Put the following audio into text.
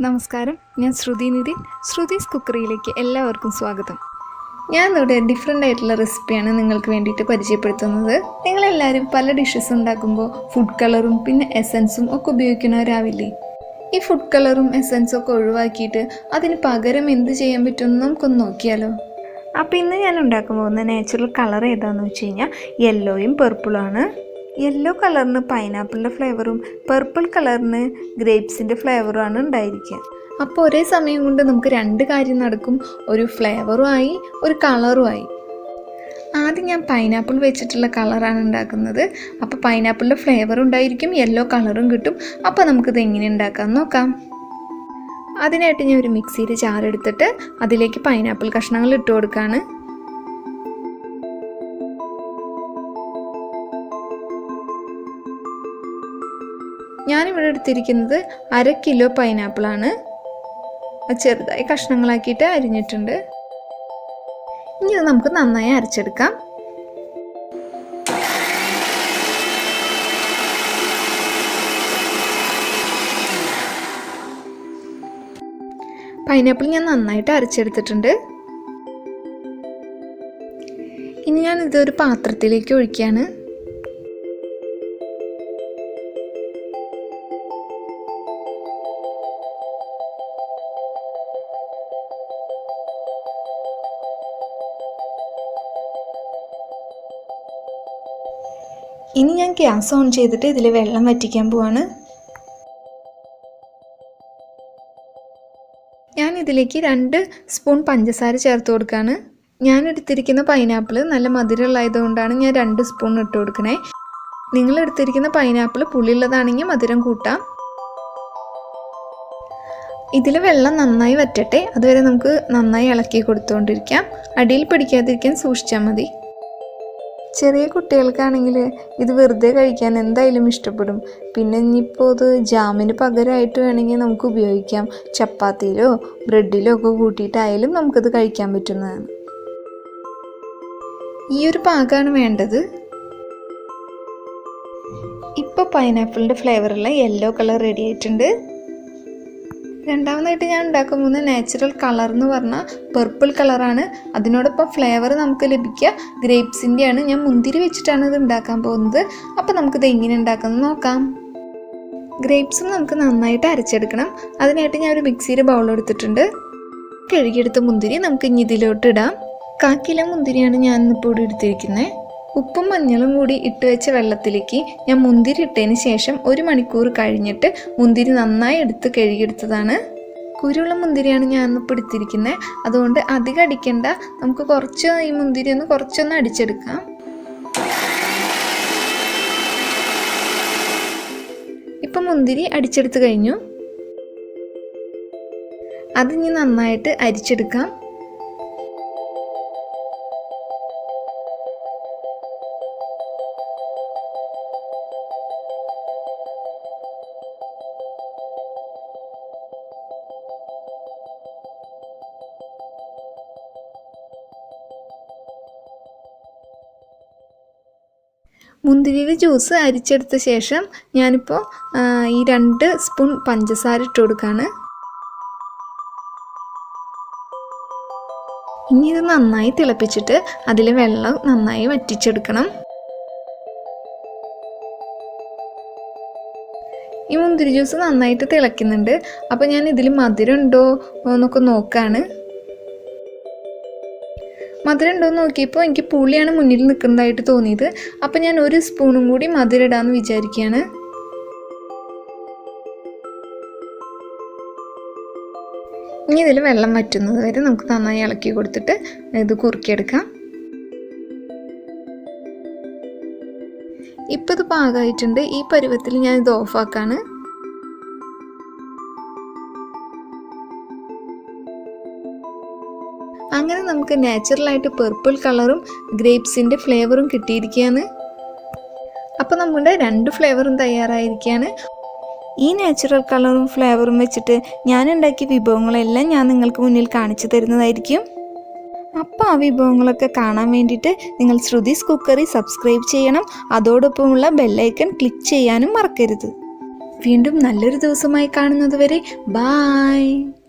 നമസ്കാരം, ഞാൻ ശ്രുതീസ് കുക്കറിയിലേക്ക് എല്ലാവർക്കും സ്വാഗതം. ഞാനിവിടെ ഡിഫറെൻ്റ് ആയിട്ടുള്ള റെസിപ്പിയാണ് നിങ്ങൾക്ക് വേണ്ടിയിട്ട് പരിചയപ്പെടുത്തുന്നത്. നിങ്ങളെല്ലാവരും പല ഡിഷസ് ഉണ്ടാക്കുമ്പോൾ ഫുഡ് കളറും പിന്നെ എസൻസും ഒക്കെ ഉപയോഗിക്കുന്നവരാവില്ലേ? ഈ ഫുഡ് കളറും എസൻസും ഒക്കെ ഒഴിവാക്കിയിട്ട് അതിന് പകരം എന്ത് ചെയ്യാൻ പറ്റുമെന്ന് നമുക്കൊന്ന് നോക്കിയാലോ. അപ്പോൾ ഇന്ന് ഞാൻ ഉണ്ടാക്കാൻ പോകുന്ന നാച്ചുറൽ കളർ ഏതാണെന്ന് വെച്ച് കഴിഞ്ഞാൽ യെല്ലോയും പർപ്പിളുമാണ്. യെല്ലോ കളറിന് പൈനാപ്പിളിൻ്റെ ഫ്ലേവറും പർപ്പിൾ കളറിന് ഗ്രേപ്സിൻ്റെ ഫ്ലേവറുമാണ് ഉണ്ടായിരിക്കുക. അപ്പോൾ ഒരേ സമയം കൊണ്ട് നമുക്ക് രണ്ട് കാര്യം നടക്കും. ഒരു ഫ്ലേവറുമായി ഒരു കളറുമായി. ആദ്യം ഞാൻ പൈനാപ്പിൾ വെച്ചിട്ടുള്ള കളറാണ് ഉണ്ടാക്കുന്നത്. അപ്പോൾ പൈനാപ്പിളിൻ്റെ ഫ്ലേവർ ഉണ്ടായിരിക്കും, യെല്ലോ കളറും കിട്ടും. അപ്പോൾ നമുക്കിത് എങ്ങനെ ഉണ്ടാക്കാമെന്ന് നോക്കാം. അതിനായിട്ട് ഞാൻ ഒരു മിക്സിയിൽ ജാറെടുത്തിട്ട് അതിലേക്ക് പൈനാപ്പിൾ കഷ്ണങ്ങൾ ഇട്ട് കൊടുക്കുകയാണ്. ഞാനിവിടെ എടുത്തിരിക്കുന്നത് 1/2 കിലോ പൈനാപ്പിളാണ്. ചെറുതായി കഷ്ണങ്ങളാക്കിയിട്ട് അരിഞ്ഞിട്ടുണ്ട്. ഇനി ഇത് നമുക്ക് നന്നായി അരച്ചെടുക്കാം. പൈനാപ്പിൾ ഞാൻ നന്നായിട്ട് അരച്ചെടുത്തിട്ടുണ്ട്. ഇനി ഞാൻ ഇതൊരു പാത്രത്തിലേക്ക് ഒഴിക്കുകയാണ്. ഇനി ഞാൻ ഗ്യാസ് ഓൺ ചെയ്തിട്ട് ഇതിൽ വെള്ളം വറ്റിക്കാൻ പോവാണ്. ഞാൻ ഇതിലേക്ക് 2 സ്പൂൺ പഞ്ചസാര ചേർത്ത് കൊടുക്കുകയാണ്. ഞാൻ എടുത്തിരിക്കുന്ന പൈനാപ്പിൾ നല്ല മധുരമുള്ളതുകൊണ്ടാണ് ഞാൻ 2 സ്പൂൺ ഇട്ട് കൊടുക്കണേ. നിങ്ങൾ എടുത്തിരിക്കുന്ന പൈനാപ്പിൾ പുളിയുള്ളതാണെങ്കിൽ മധുരം കൂട്ടാം. ഇതിൽ വെള്ളം നന്നായി വറ്റട്ടെ. അതുവരെ നമുക്ക് നന്നായി ഇളക്കി കൊടുത്തുകൊണ്ടിരിക്കാം. അടിയിൽ പിടിക്കാതിരിക്കാൻ സൂക്ഷിച്ചാൽ മതി. ചെറിയ കുട്ടികൾക്കാണെങ്കിൽ ഇത് വെറുതെ കഴിക്കാൻ എന്തായാലും ഇഷ്ടപ്പെടും. പിന്നെ ഇനിയിപ്പോൾ ഇത് ജാമിന് പകരമായിട്ട് വേണമെങ്കിൽ നമുക്ക് ഉപയോഗിക്കാം. ചപ്പാത്തിയിലോ ബ്രെഡിലോ ഒക്കെ കൂട്ടിയിട്ടായാലും നമുക്കത് കഴിക്കാൻ പറ്റുന്നതാണ്. ഈ ഒരു പാകമാണ് വേണ്ടത്. ഇപ്പോൾ പൈനാപ്പിളിൻ്റെ ഫ്ലേവറുള്ള യെല്ലോ കളർ റെഡി ആയിട്ടുണ്ട്. രണ്ടാമതായിട്ട് ഞാൻ ഉണ്ടാക്കാൻ പോകുന്ന നാച്ചുറൽ കളർ എന്ന് പറഞ്ഞാൽ പർപ്പിൾ കളറാണ്. അതിനോടൊപ്പം ഫ്ലേവർ നമുക്ക് ലഭിക്കുക ഗ്രേപ്സിൻ്റെയാണ്. ഞാൻ മുന്തിരി വെച്ചിട്ടാണ് ഇത് ഉണ്ടാക്കാൻ പോകുന്നത്. അപ്പോൾ നമുക്കിത് എങ്ങനെ ഉണ്ടാക്കുന്നത് നോക്കാം. ഗ്രേപ്സും നമുക്ക് നന്നായിട്ട് അരച്ചെടുക്കണം. അതിനായിട്ട് ഞാൻ ഒരു മിക്സിയുടെ ബൗൾ എടുത്തിട്ടുണ്ട്. കഴുകിയെടുത്ത മുന്തിരി നമുക്ക് ഇനി ഇതിലോട്ട് ഇടാം. 1/4 കിലോ മുന്തിരിയാണ് ഞാൻ ഇപ്പോൾ ഇവിടെ എടുത്തിരിക്കുന്നത്. ഉപ്പും മഞ്ഞളും കൂടി ഇട്ട് വെച്ച വെള്ളത്തിലേക്ക് ഞാൻ മുന്തിരി ഇട്ടതിന് ശേഷം 1 മണിക്കൂർ കഴിഞ്ഞിട്ട് മുന്തിരി നന്നായി എടുത്ത് കഴുകിയെടുത്തതാണ്. കുരുള്ള മുന്തിരിയാണ് ഞാൻ ഇപ്പോൾ എടുത്തിരിക്കുന്നത്. അതുകൊണ്ട് അധികം അടിക്കണ്ട. നമുക്ക് ഈ മുന്തിരി കുറച്ചൊന്ന് അടിച്ചെടുക്കാം. ഇപ്പം മുന്തിരി അടിച്ചെടുത്ത് കഴിഞ്ഞു. അതിനി നന്നായിട്ട് അരിച്ചെടുക്കാം. മുന്തിരിയുടെ ജ്യൂസ് അരിച്ചെടുത്ത ശേഷം ഞാനിപ്പോൾ ഈ 2 സ്പൂൺ പഞ്ചസാര ഇട്ട് കൊടുക്കുകയാണ്. ഇനി ഇത് നന്നായി തിളപ്പിച്ചിട്ട് അതിലെ വെള്ളം നന്നായി വറ്റിച്ചെടുക്കണം. ഈ മുന്തിരി ജ്യൂസ് നന്നായിട്ട് തിളയ്ക്കുന്നുണ്ട്. അപ്പോൾ ഞാൻ ഇതിൽ മധുരം ഉണ്ടോ എന്നൊക്കെ നോക്കുകയാണ്. മധുരം ഉണ്ടോയെന്ന് നോക്കിയപ്പോൾ എനിക്ക് പുളിയാണ് മുന്നിൽ നിൽക്കുന്നതായിട്ട് തോന്നിയത്. അപ്പോൾ ഞാൻ 1 സ്പൂണും കൂടി മധുരം ഇടാമെന്ന് വിചാരിക്കുകയാണ്. ഇനി ഇതിൽ വെള്ളം വറ്റുന്നത് വരെ നമുക്ക് നന്നായി ഇളക്കി കൊടുത്തിട്ട് ഇത് കുറുക്കിയെടുക്കാം. ഇപ്പോൾ ഇത് പാകമായിട്ടുണ്ട്. ഈ പരുവത്തിൽ ഞാൻ ഇത് ഓഫാക്കാണ്. അങ്ങനെ നമുക്ക് നാച്ചുറലായിട്ട് പർപ്പിൾ കളറും ഗ്രേപ്സിൻ്റെ ഫ്ലേവറും കിട്ടിയിരിക്കുകയാണ്. അപ്പോൾ നമ്മുടെ 2 ഫ്ലേവറും തയ്യാറായിരിക്കുകയാണ്. ഈ നാച്ചുറൽ കളറും ഫ്ലേവറും വെച്ചിട്ട് ഞാൻ ഉണ്ടാക്കിയ വിഭവങ്ങളെല്ലാം ഞാൻ നിങ്ങൾക്ക് മുന്നിൽ കാണിച്ചു തരുന്നതായിരിക്കും. അപ്പോൾ ആ വിഭവങ്ങളൊക്കെ കാണാൻ വേണ്ടിയിട്ട് നിങ്ങൾ ശ്രുതീസ് കുക്കറി സബ്സ്ക്രൈബ് ചെയ്യണം. അതോടൊപ്പമുള്ള ബെല്ലൈക്കൺ ക്ലിക്ക് ചെയ്യാനും മറക്കരുത്. വീണ്ടും നല്ലൊരു ദിവസമായി കാണുന്നത് വരെ ബായ്.